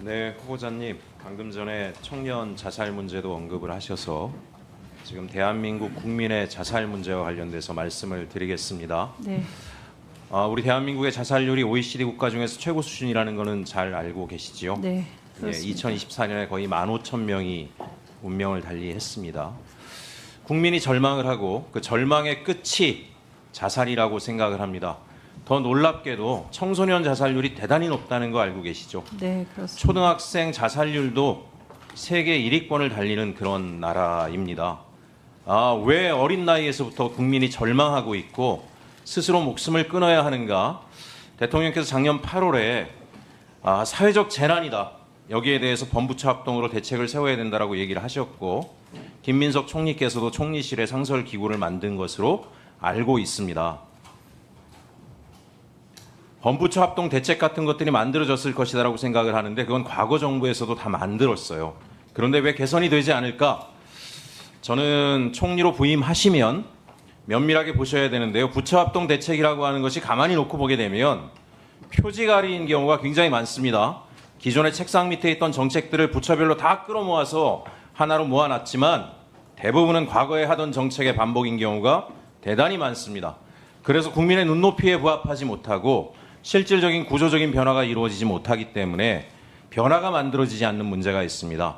네, 후보자님, 방금 전에 청년 자살 문제도 언급을 하셔서 지금 대한민국 국민의 자살 문제와 관련돼서 말씀을 드리겠습니다. 네. 우리 대한민국의 자살률이 OECD 국가 중에서 최고 수준이라는 것은 잘 알고 계시지요? 네. 네, 그렇습니다. 2024년에 거의 15,000명이 운명을 달리했습니다. 국민이 절망을 하고 그 절망의 끝이 자살이라고 생각을 합니다. 더 놀랍게도 청소년 자살률이 대단히 높다는 거 알고 계시죠? 네, 그렇습니다. 초등학생 자살률도 세계 1위권을 달리는 그런 나라입니다. 왜 어린 나이에서부터 국민이 절망하고 있고 스스로 목숨을 끊어야 하는가? 대통령께서 작년 8월에 사회적 재난이다. 여기에 대해서 범부처 합동으로 대책을 세워야 된다라고 얘기를 하셨고 김민석 총리께서도 총리실에 상설 기구를 만든 것으로 알고 있습니다. 범부처 합동 대책 같은 것들이 만들어졌을 것이다라고 생각을 하는데 그건 과거 정부에서도 다 만들었어요. 그런데 왜 개선이 되지 않을까? 저는 총리로 부임하시면 면밀하게 보셔야 되는데요. 부처 합동 대책이라고 하는 것이 가만히 놓고 보게 되면 표지가리인 경우가 굉장히 많습니다. 기존의 책상 밑에 있던 정책들을 부처별로 다 끌어모아서 하나로 모아놨지만 대부분은 과거에 하던 정책의 반복인 경우가 대단히 많습니다. 그래서 국민의 눈높이에 부합하지 못하고 실질적인 구조적인 변화가 이루어지지 못하기 때문에 변화가 만들어지지 않는 문제가 있습니다.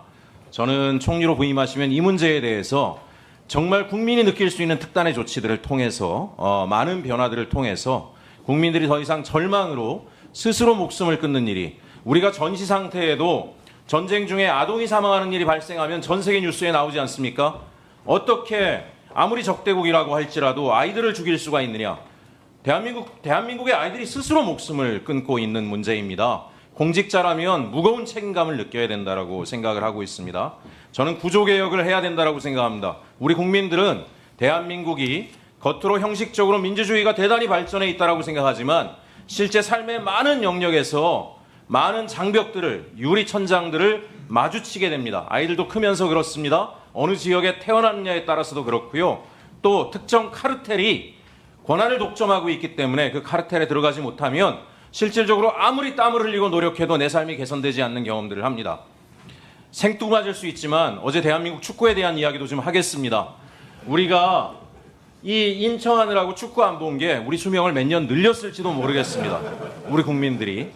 저는 총리로 부임하시면 이 문제에 대해서 정말 국민이 느낄 수 있는 특단의 조치들을 통해서 많은 변화들을 통해서 국민들이 더 이상 절망으로 스스로 목숨을 끊는 일이 우리가 전시 상태에도 전쟁 중에 아동이 사망하는 일이 발생하면 전 세계 뉴스에 나오지 않습니까? 어떻게 아무리 적대국이라고 할지라도 아이들을 죽일 수가 있느냐? 대한민국의 아이들이 스스로 목숨을 끊고 있는 문제입니다. 공직자라면 무거운 책임감을 느껴야 된다라고 생각을 하고 있습니다. 저는 구조개혁을 해야 된다라고 생각합니다. 우리 국민들은 대한민국이 겉으로 형식적으로 민주주의가 대단히 발전해 있다라고 생각하지만 실제 삶의 많은 영역에서 많은 장벽들을 유리천장들을 마주치게 됩니다. 아이들도 크면서 그렇습니다. 어느 지역에 태어났느냐에 따라서도 그렇고요. 또 특정 카르텔이 권한을 독점하고 있기 때문에 그 카르텔에 들어가지 못하면 실질적으로 아무리 땀을 흘리고 노력해도 내 삶이 개선되지 않는 경험들을 합니다. 생뚱맞을 수 있지만 어제 대한민국 축구에 대한 이야기도 좀 하겠습니다. 우리가 이 인청하느라고 축구 안 본 게 우리 수명을 몇 년 늘렸을지도 모르겠습니다. 우리 국민들이.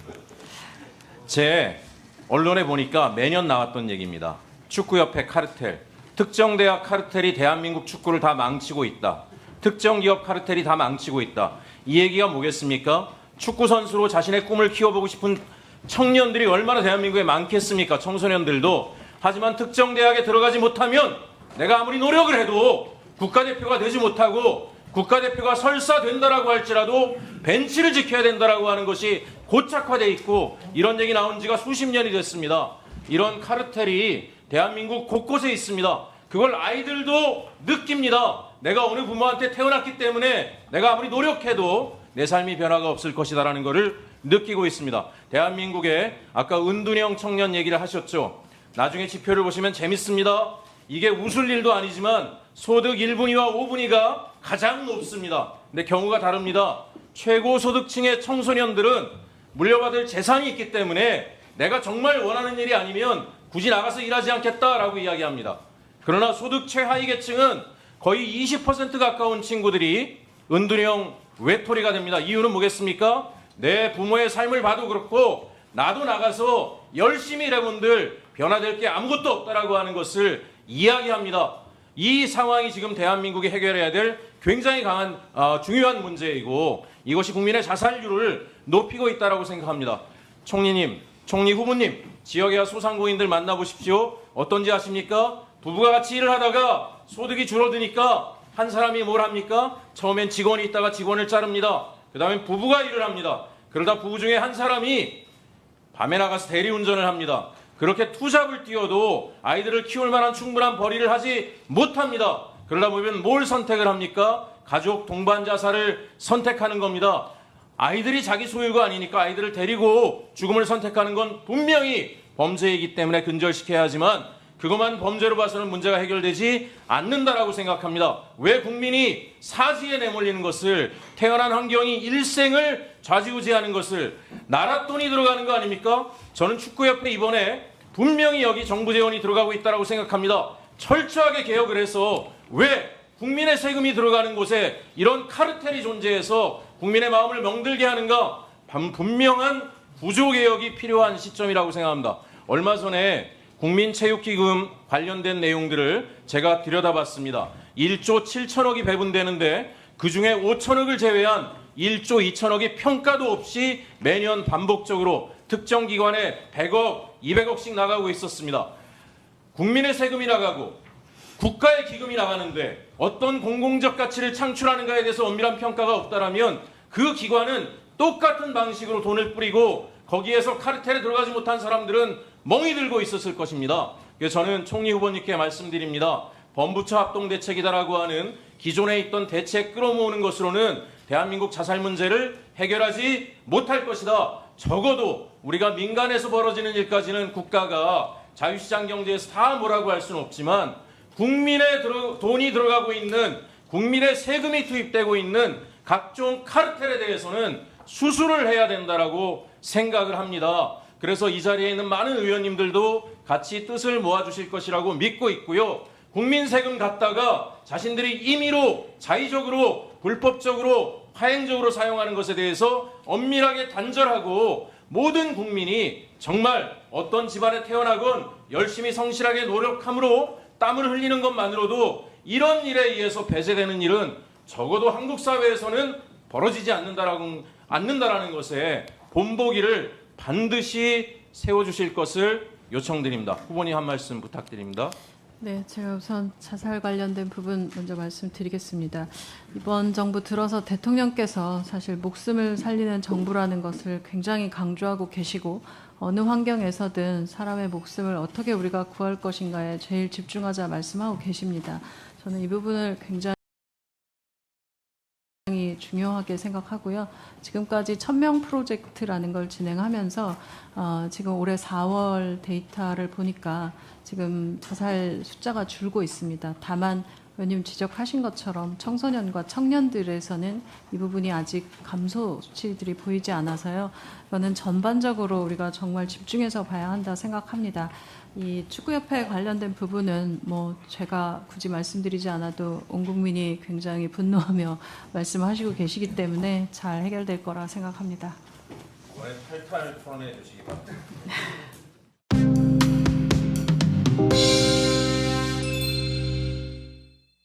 제 언론에 보니까 매년 나왔던 얘기입니다. 축구협회 카르텔. 특정 대학 카르텔이 대한민국 축구를 다 망치고 있다. 특정 기업 카르텔이 다 망치고 있다. 이 얘기가 뭐겠습니까? 축구 선수로 자신의 꿈을 키워보고 싶은 청년들이 얼마나 대한민국에 많겠습니까? 청소년들도. 하지만 특정 대학에 들어가지 못하면 내가 아무리 노력을 해도 국가대표가 되지 못하고 국가대표가 설사 된다라고 할지라도 벤치를 지켜야 된다라고 하는 것이 고착화되어 있고 이런 얘기 나온 지가 수십 년이 됐습니다. 이런 카르텔이 대한민국 곳곳에 있습니다. 그걸 아이들도 느낍니다. 내가 어느 부모한테 태어났기 때문에 내가 아무리 노력해도 내 삶이 변화가 없을 것이다라는 것을 느끼고 있습니다. 대한민국에 아까 은둔형 청년 얘기를 하셨죠. 나중에 지표를 보시면 재밌습니다. 이게 웃을 일도 아니지만 소득 1분위와 5분위가 가장 높습니다. 근데 경우가 다릅니다. 최고 소득층의 청소년들은 물려받을 재산이 있기 때문에 내가 정말 원하는 일이 아니면 굳이 나가서 일하지 않겠다라고 이야기합니다. 그러나 소득 최하위 계층은 거의 20% 가까운 친구들이 은둔형 외톨이가 됩니다. 이유는 뭐겠습니까? 내 부모의 삶을 봐도 그렇고 나도 나가서 열심히 일해본들 변화될 게 아무것도 없다라고 하는 것을 이야기합니다. 이 상황이 지금 대한민국이 해결해야 될 굉장히 강한 중요한 문제이고 이것이 국민의 자살률을 높이고 있다고 생각합니다. 총리님, 총리 후보님, 지역의 소상공인들 만나보십시오. 어떤지 아십니까? 부부가 같이 일을 하다가 소득이 줄어드니까 한 사람이 뭘 합니까? 처음엔 직원이 있다가 직원을 자릅니다. 그 다음에 부부가 일을 합니다. 그러다 부부 중에 한 사람이 밤에 나가서 대리운전을 합니다. 그렇게 투잡을 뛰어도 아이들을 키울 만한 충분한 벌이를 하지 못합니다. 그러다 보면 뭘 선택을 합니까? 가족 동반 자살을 선택하는 겁니다. 아이들이 자기 소유가 아니니까 아이들을 데리고 죽음을 선택하는 건 분명히 범죄이기 때문에 근절시켜야 하지만 그것만 범죄로 봐서는 문제가 해결되지 않는다라고 생각합니다. 왜 국민이 사지에 내몰리는 것을 태어난 환경이 일생을 좌지우지하는 것을 나라 돈이 들어가는 거 아닙니까? 저는 축구협회 이번에 분명히 여기 정부 재원이 들어가고 있다고 생각합니다. 철저하게 개혁을 해서 왜 국민의 세금이 들어가는 곳에 이런 카르텔이 존재해서 국민의 마음을 멍들게 하는가? 분명한 구조개혁이 필요한 시점이라고 생각합니다. 얼마 전에 국민체육기금 관련된 내용들을 제가 들여다봤습니다. 1조 7천억이 배분되는데 그중에 5천억을 제외한 1조 2천억이 평가도 없이 매년 반복적으로 특정 기관에 100억, 200억씩 나가고 있었습니다. 국민의 세금이 나가고 국가의 기금이 나가는데 어떤 공공적 가치를 창출하는가에 대해서 엄밀한 평가가 없다라면 그 기관은 똑같은 방식으로 돈을 뿌리고 거기에서 카르텔에 들어가지 못한 사람들은 멍이 들고 있었을 것입니다. 그래서 저는 총리 후보님께 말씀드립니다. 범부처 합동대책이다라고 하는 기존에 있던 대책 끌어모으는 것으로는 대한민국 자살 문제를 해결하지 못할 것이다. 적어도 우리가 민간에서 벌어지는 일까지는 국가가 자유시장 경제에서 다 뭐라고 할 수는 없지만 국민의 돈이 들어가고 있는 국민의 세금이 투입되고 있는 각종 카르텔에 대해서는 수술을 해야 된다라고 생각을 합니다. 그래서 이 자리에 있는 많은 의원님들도 같이 뜻을 모아주실 것이라고 믿고 있고요. 국민 세금 갖다가 자신들이 임의로 자의적으로 불법적으로 파행적으로 사용하는 것에 대해서 엄밀하게 단절하고 모든 국민이 정말 어떤 집안에 태어나건 열심히 성실하게 노력함으로 땀을 흘리는 것만으로도 이런 일에 의해서 배제되는 일은 적어도 한국 사회에서는 벌어지지 않는다라는 것에 본보기를 반드시 세워주실 것을 요청드립니다. 후보님 한 말씀 부탁드립니다. 네, 제가 우선 자살 관련된 부분 먼저 말씀드리겠습니다. 이번 정부 들어서 대통령께서 사실 목숨을 살리는 정부라는 것을 굉장히 강조하고 계시고 어느 환경에서든 사람의 목숨을 어떻게 우리가 구할 것인가에 제일 집중하자 말씀하고 계십니다. 저는 이 부분을 굉장히 중요하게 생각하고요. 지금까지 1000명 프로젝트라는 걸 진행하면서 지금 올해 4월 데이터를 보니까 지금 자살 숫자가 줄고 있습니다. 다만 의원님 지적하신 것처럼 청소년과 청년들에서는 이 부분이 아직 감소 수치들이 보이지 않아서요. 이거는 전반적으로 우리가 정말 집중해서 봐야 한다 생각합니다. 이 축구협회 관련된 부분은 뭐 제가 굳이 말씀드리지 않아도 온 국민이 굉장히 분노하며 말씀하시고 계시기 때문에 잘 해결될 거라 생각합니다. 이번에 탈탈 털어내 주시기 바랍니다.